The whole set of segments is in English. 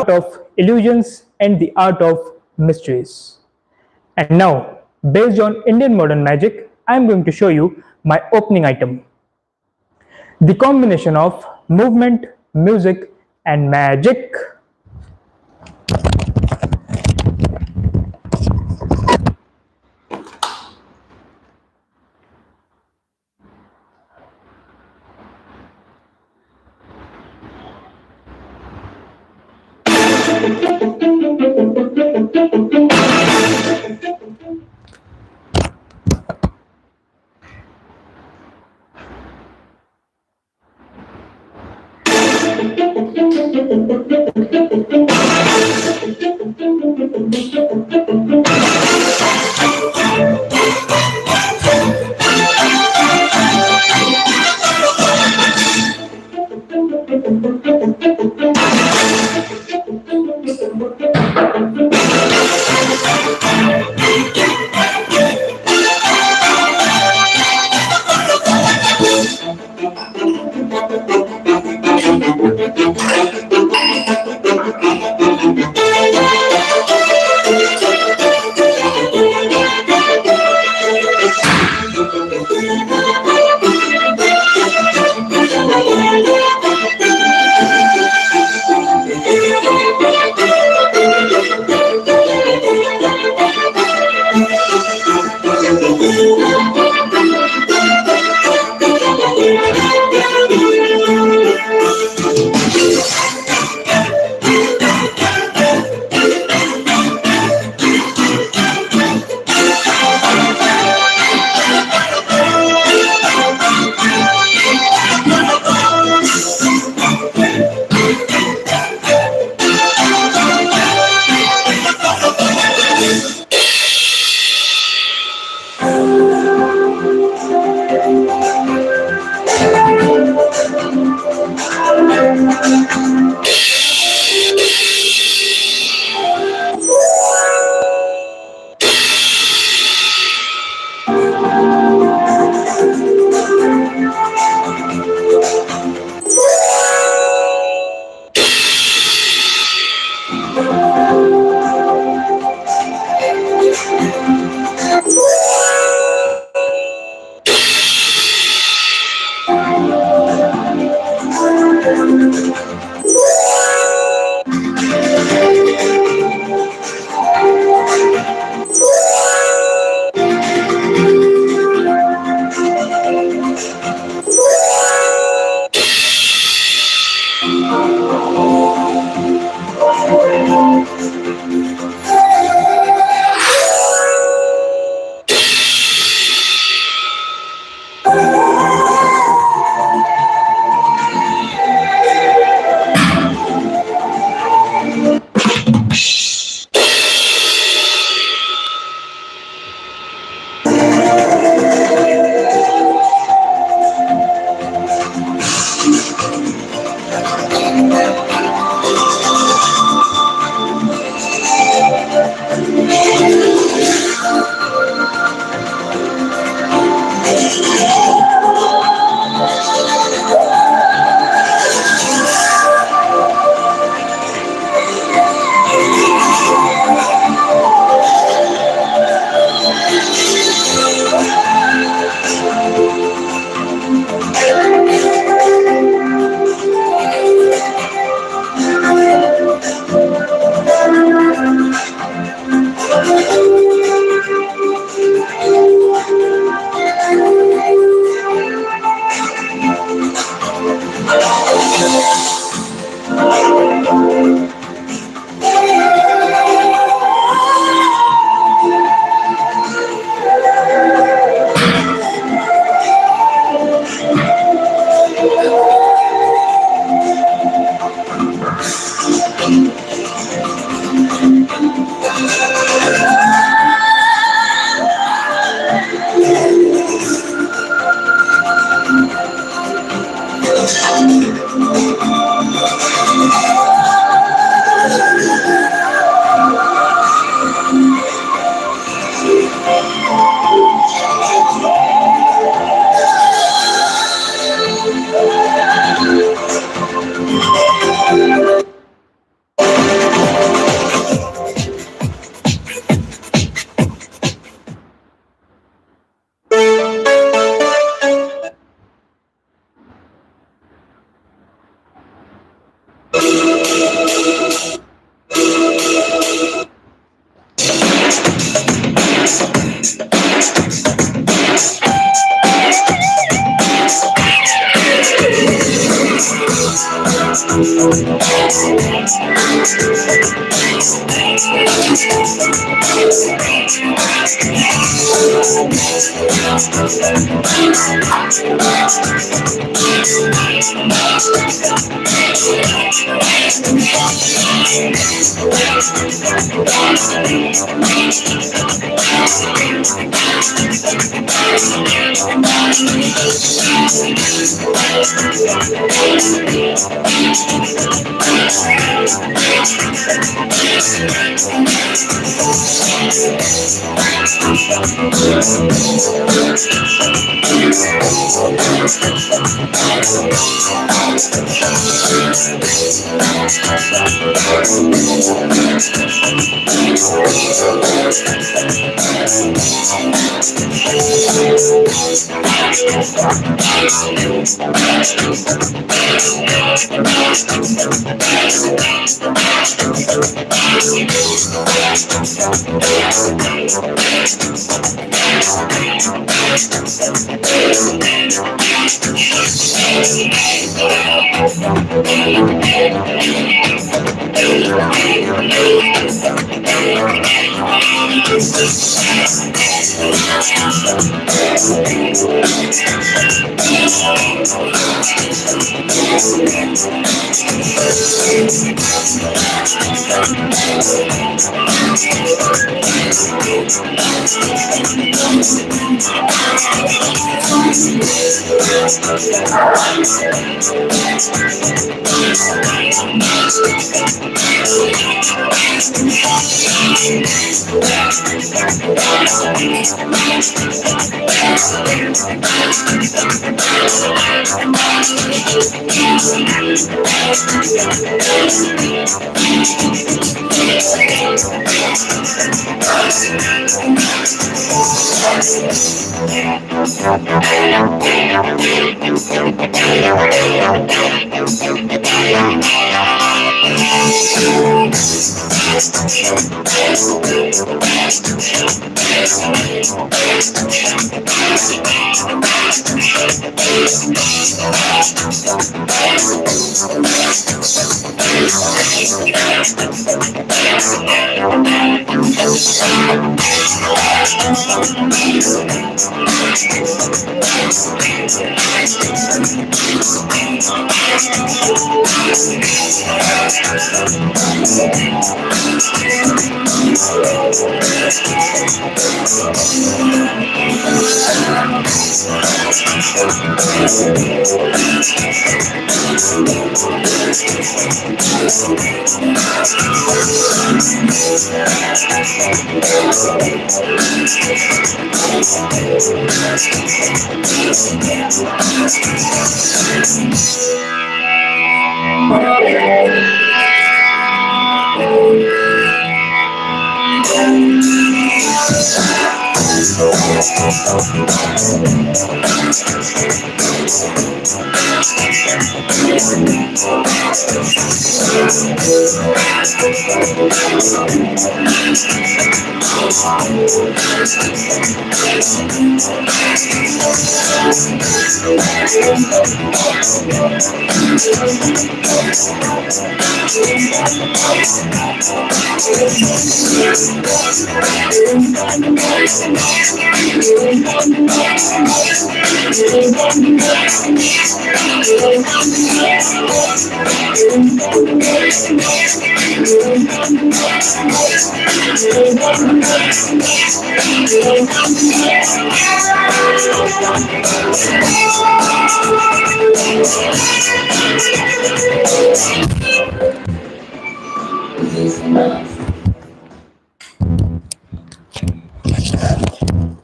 Of illusions and the art of mysteries. And now, based on Indian modern magic, I am going to show you my opening item. The combination of movement, music, and magic.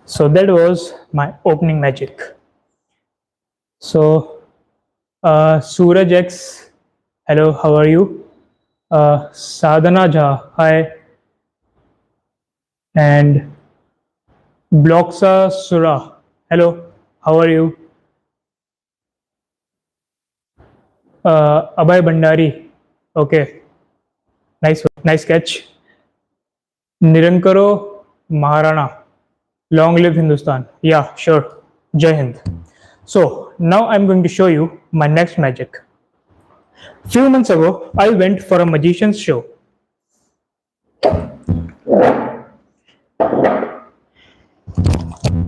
So that was my opening magic. So, Suraj X, hello, how are you? Sadhana Jha, hi. And Bloxa Sura, hello, how are you? Abhay Bandari, okay, nice catch. Nirankaro Maharana, long live Hindustan. Yeah, sure. Jai Hind. So now I'm going to show you my next magic. Few months ago, I went for a magician's show.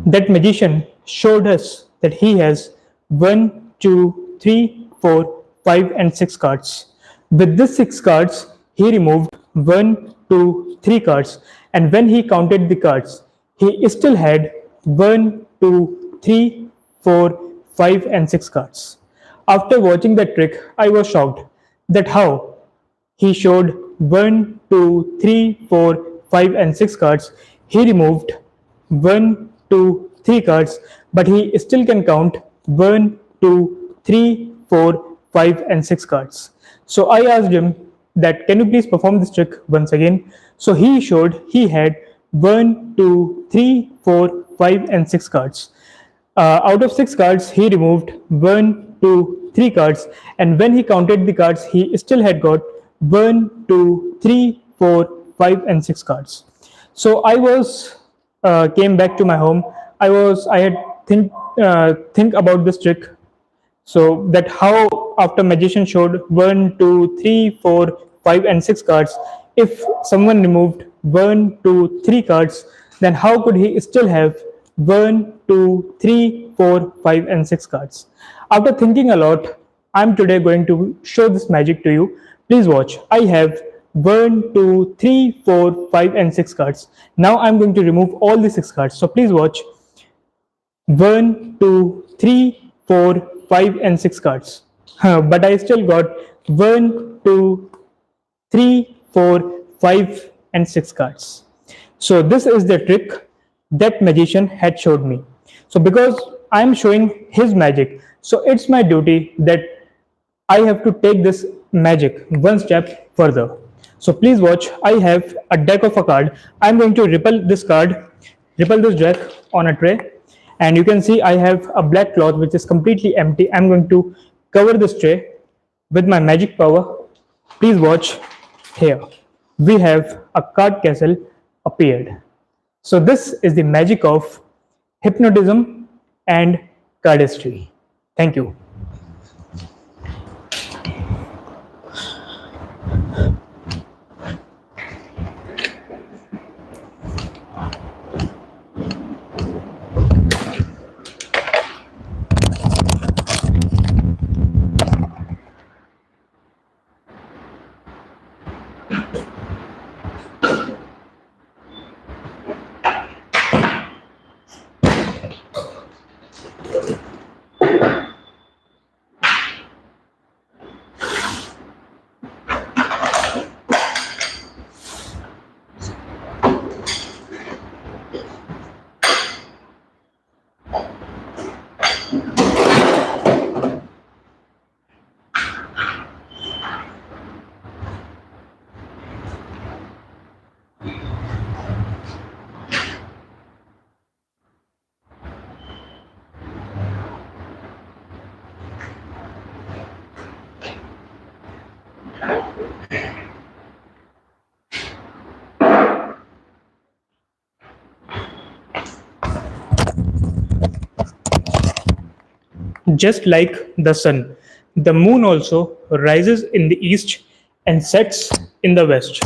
That magician showed us that he has one, two, three, four, 5, and 6 cards. With these 6 cards, he removed one, two, 3 cards, and when he counted the cards, he still had one, two, three, 4, 5, and 6 cards. After watching that trick, I was shocked that how he showed one, 2, 3, 4, 5, and 6 cards. He removed one, 2, 3 cards, but he still can count one, 2, 3, 4, 5, and 6 cards. So I asked him that can you please perform this trick once again? So he showed he had one, 2, 3, 4, 5, and 6 cards. Out of 6 cards, he removed one, 2, 3 cards, and when he counted the cards, he still had got one, 2, 3, 4, 5, and 6 cards. So I was came back to my home. I had think about this trick, so that how after magician showed one, two, three, 4, 5, and 6 cards, if someone removed one, two, 3 cards, then how could he still have one, two, three, 4, 5, and 6 cards? After thinking a lot, I'm today going to show this magic to you. Please watch. I have one, two, three, 4, 5, and 6 cards. Now I'm going to remove all the 6 cards. So please watch. One, two, three, 4, 5, and 6 cards. But I still got one, two, three, 4, 5, and 6 cards. So this is the trick that magician had showed me. So because I am showing his magic, so it's my duty that I have to take this magic one step further. So please watch. I have a deck of a card. I'm going to ripple this deck on a tray, and you can see I have a black cloth which is completely empty. I'm going to cover this tray with my magic power. Please watch. Here we have a card castle appeared. So this is the magic of hypnotism and cardistry. Thank you. Just like the sun, the moon also rises in the east and sets in the west.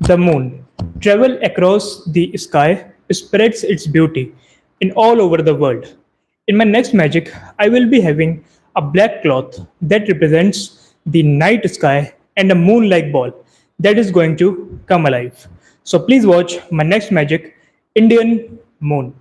The moon travels across the sky, spreads its beauty in all over the world. In my next magic, I will be having a black cloth that represents the night sky and a moon-like ball that is going to come alive. So please watch my next magic, Indian moon.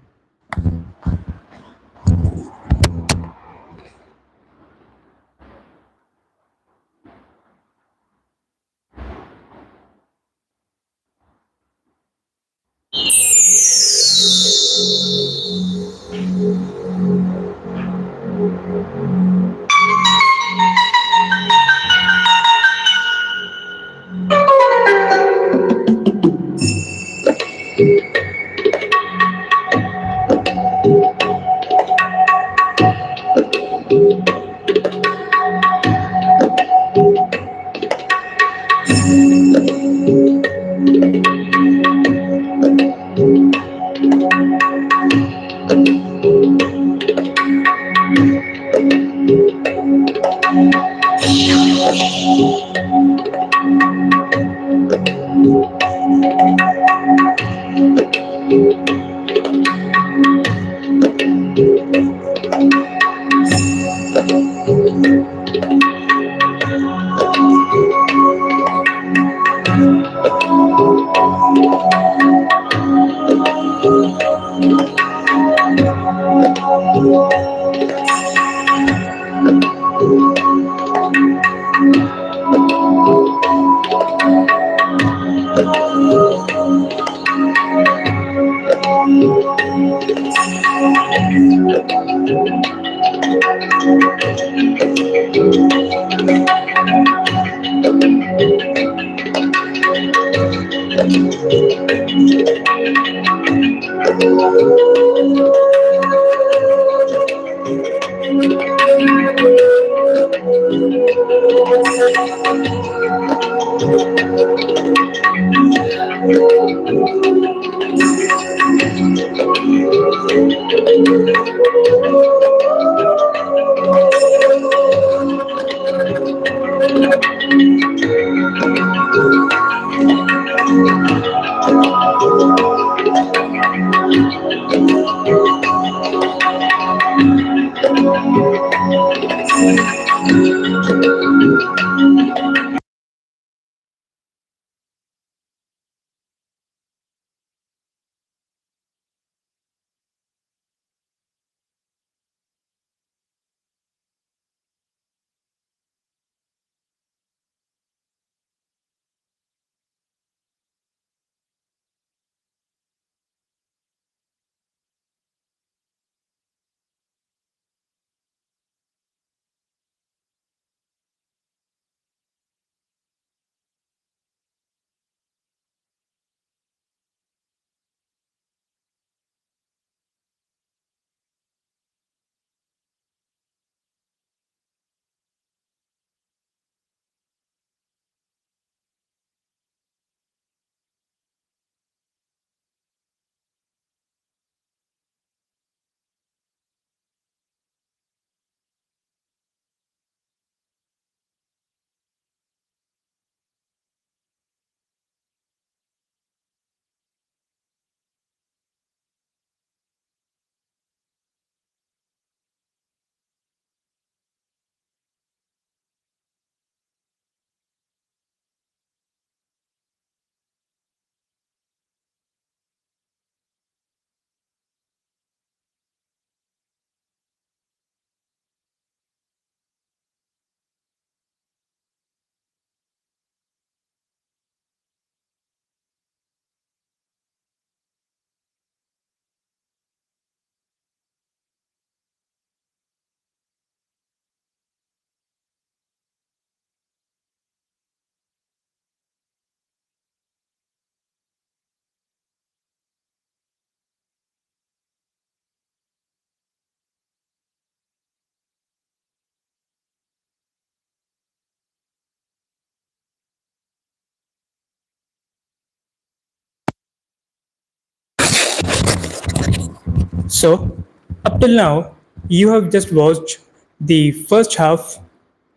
So, up till now, you have just watched the first half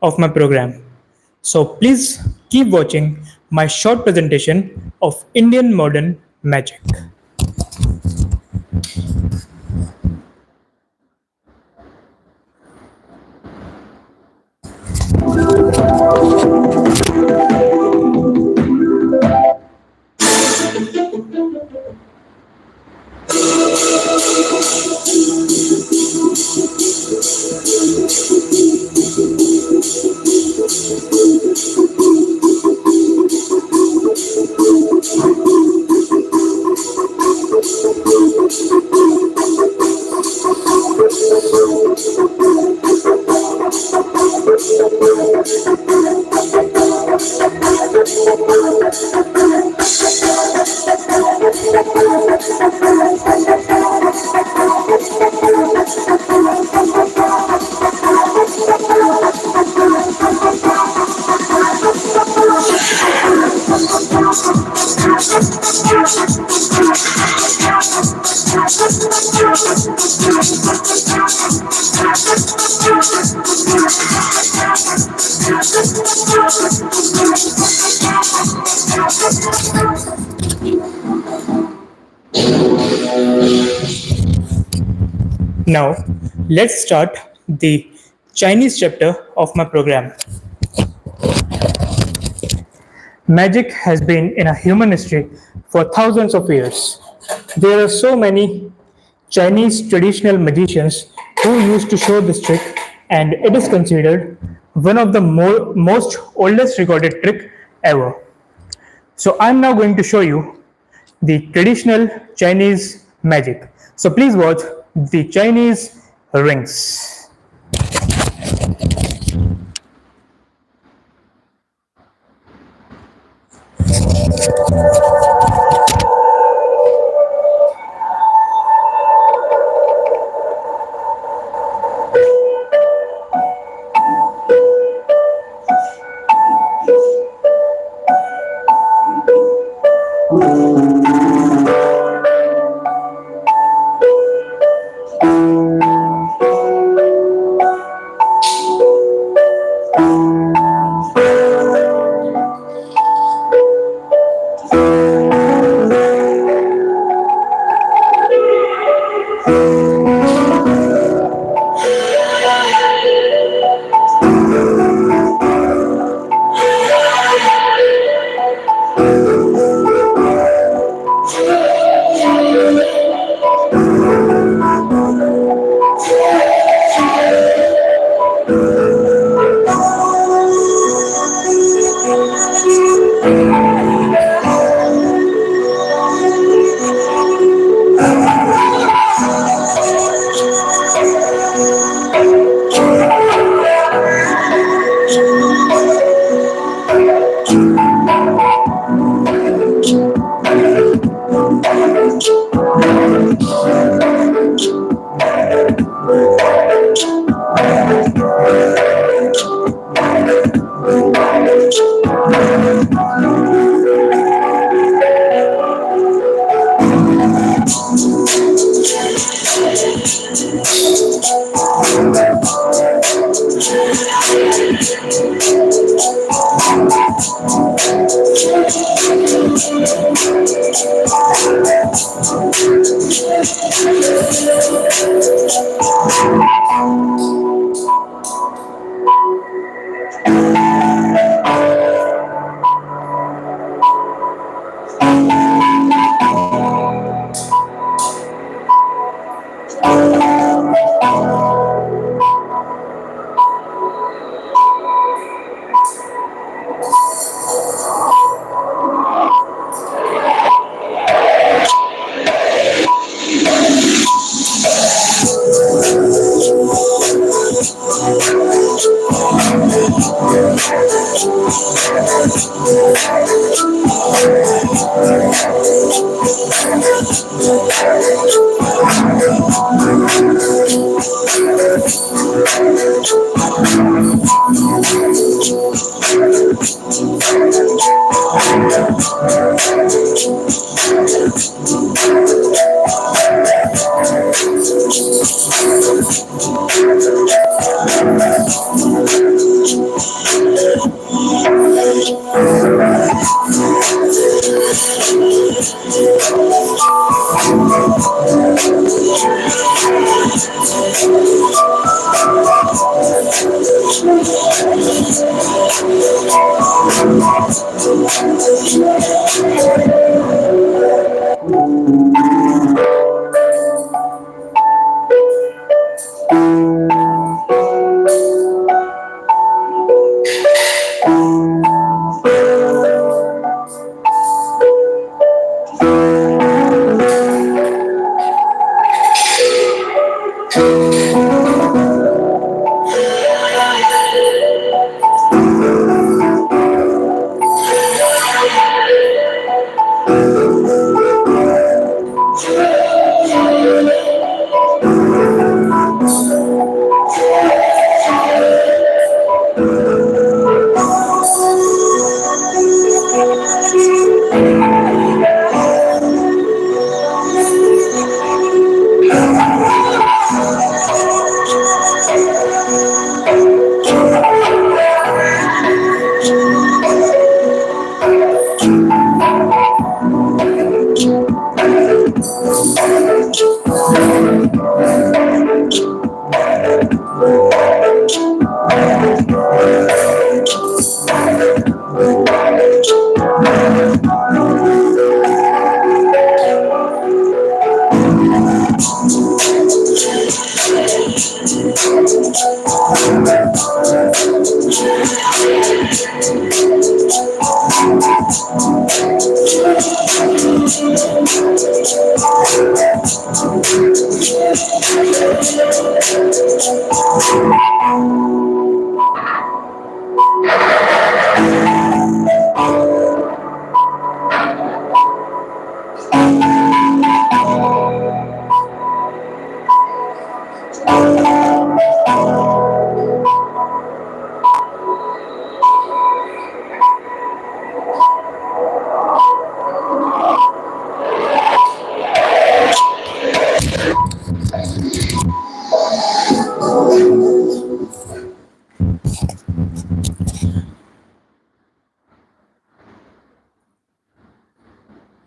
of my program. So, please keep watching my short presentation of Indian modern magic. Now, let's start the Chinese chapter of my program. Magic has been in a human history for thousands of years. There are so many Chinese traditional magicians who used to show this trick, and it is considered one of the most oldest recorded trick ever. So I'm now going to show you the traditional Chinese magic. So please watch the Chinese rings.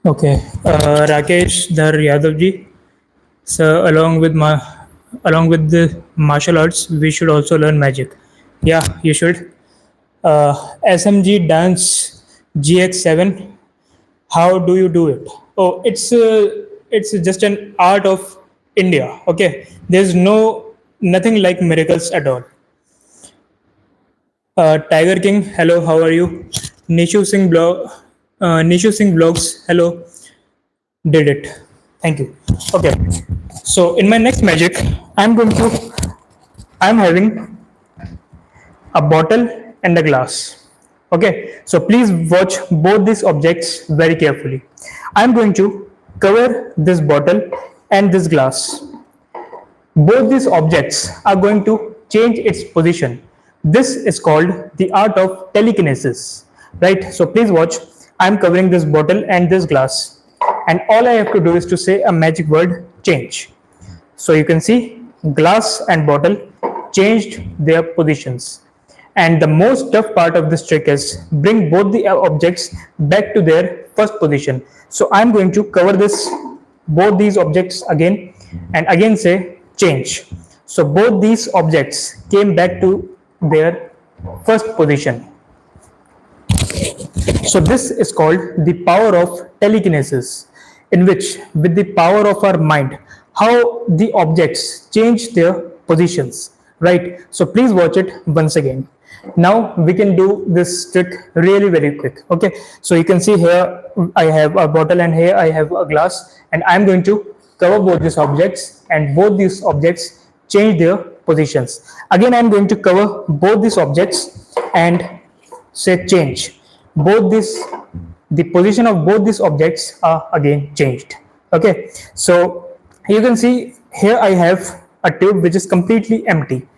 Okay, Rakesh Dhar Yadav ji. So along with the martial arts, we should also learn magic. Yeah, you should. SMG Dance GX7. How do you do it? Oh, it's just an art of India. Okay, there's nothing like miracles at all. Tiger King, hello, how are you? Nishu Singh blogs, hello, did it. Thank you. Okay, so in my next magic, I'm going to I'm having a bottle and a glass. Okay, so please watch both these objects very carefully. I'm going to cover this bottle and this glass. Both these objects are going to change its position. This is called the art of telekinesis, right? So please watch. I'm covering this bottle and this glass, and all I have to do is to say a magic word, change. So you can see glass and bottle changed their positions. And the most tough part of this trick is bring both the objects back to their first position. So I'm going to cover this both these objects again and again say change. So both these objects came back to their first position. So this is called the power of telekinesis, in which with the power of our mind, how the objects change their positions, right? So please watch it once again. Now we can do this trick really very quick. Okay, so you can see here I have a bottle and here I have a glass, and I'm going to cover both these objects, and both these objects change their positions. Again, I'm going to cover both these objects and say change. Both this the position of both these objects are again changed. Okay, so you can see here I have a tube which is completely empty,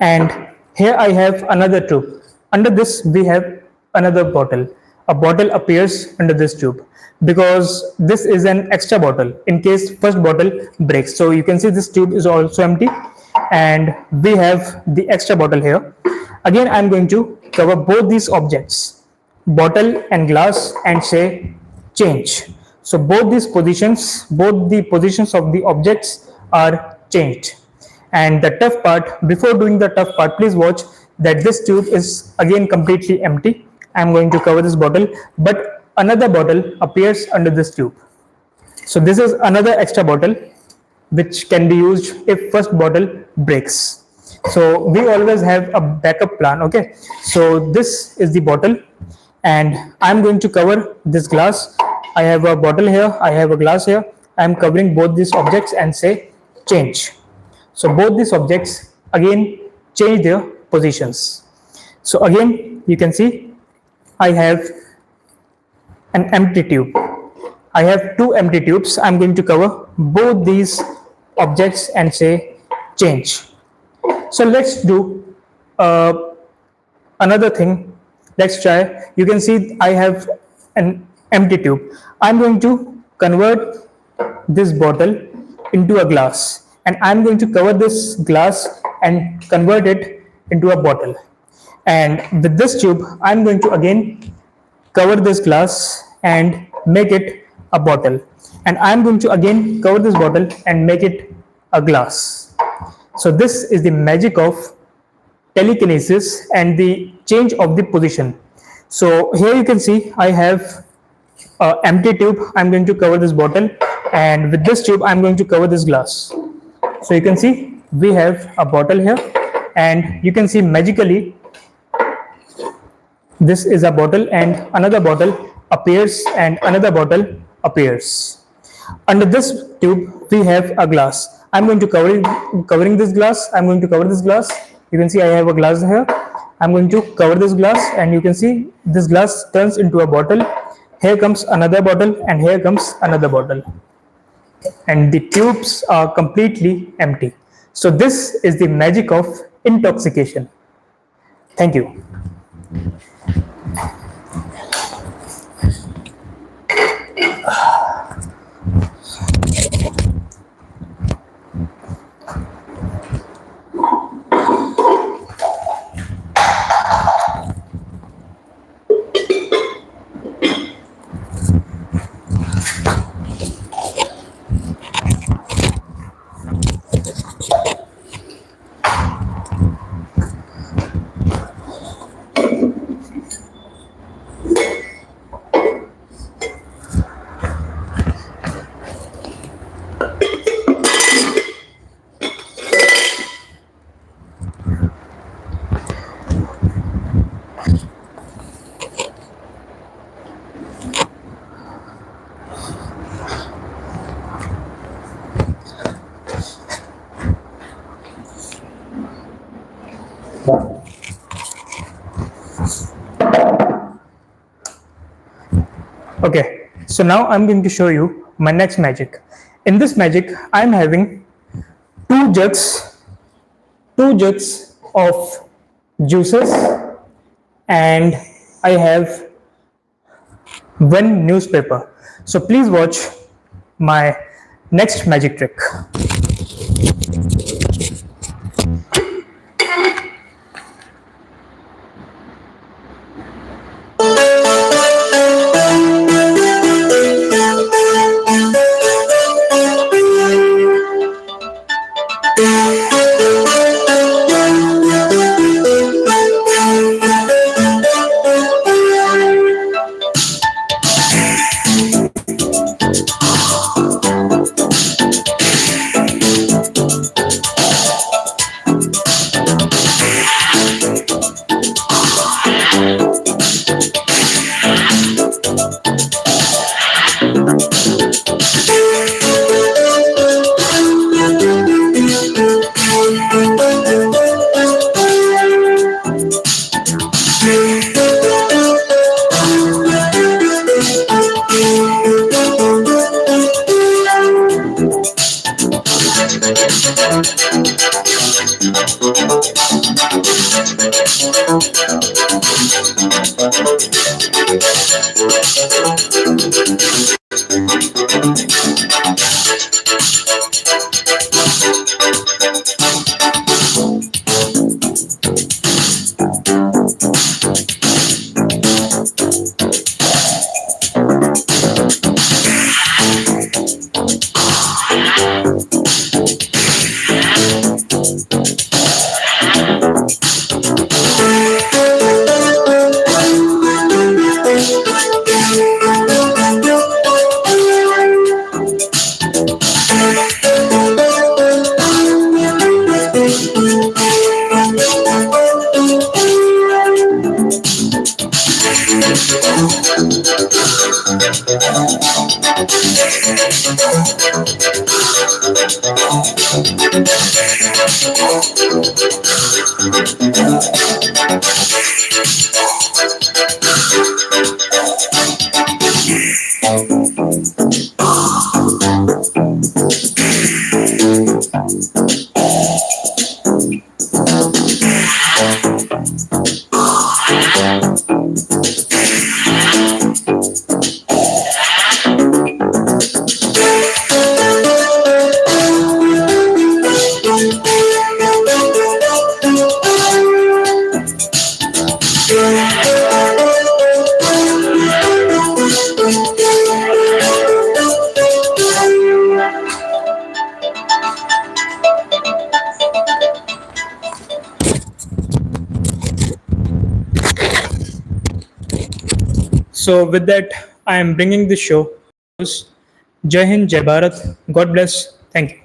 and here I have another tube. Under this we have another bottle. A bottle appears under this tube because this is an extra bottle in case first bottle breaks. So you can see this tube is also empty, and we have the extra bottle here. Again, I'm going to cover both these objects, bottle and glass, and say change. So both the positions of the objects are changed. And the tough part, before doing the tough part, please watch that this tube is again completely empty. I'm going to cover this bottle, but another bottle appears under this tube. So this is another extra bottle which can be used if first bottle breaks. So we always have a backup plan. Okay, so this is the bottle, and I'm going to cover this glass. I have a bottle here, I have a glass here. I'm covering both these objects and say change. So both these objects again change their positions. So again you can see I have an empty tube. I have two empty tubes. I'm going to cover both these objects and say change. So let's do another thing. Let's try. You can see I have an empty tube. I'm going to convert this bottle into a glass, and I'm going to cover this glass and convert it into a bottle. And with this tube, I'm going to again cover this glass and make it a bottle. And I'm going to again cover this bottle and make it a glass. So this is the magic of telekinesis and the change of the position. So here you can see I have empty tube. I'm going to cover this bottle, and with this tube I'm going to cover this glass. So you can see we have a bottle here, and you can see magically this is a bottle and another bottle appears and another bottle appears. Under this tube we have a glass. I'm going to covering this glass. I'm going to cover this glass. You can see I have a glass here. I'm going to cover this glass, and you can see this glass turns into a bottle. Here comes another bottle, and here comes another bottle, and the tubes are completely empty. So this is the magic of intoxication. Thank you. Okay, so now I'm going to show you my next magic. In this magic, I'm having two jugs of juices, and I have one newspaper. So please watch my next magic trick. So, with that, I am bringing this show. Jai Hind, Jai Bharat. God bless. Thank you.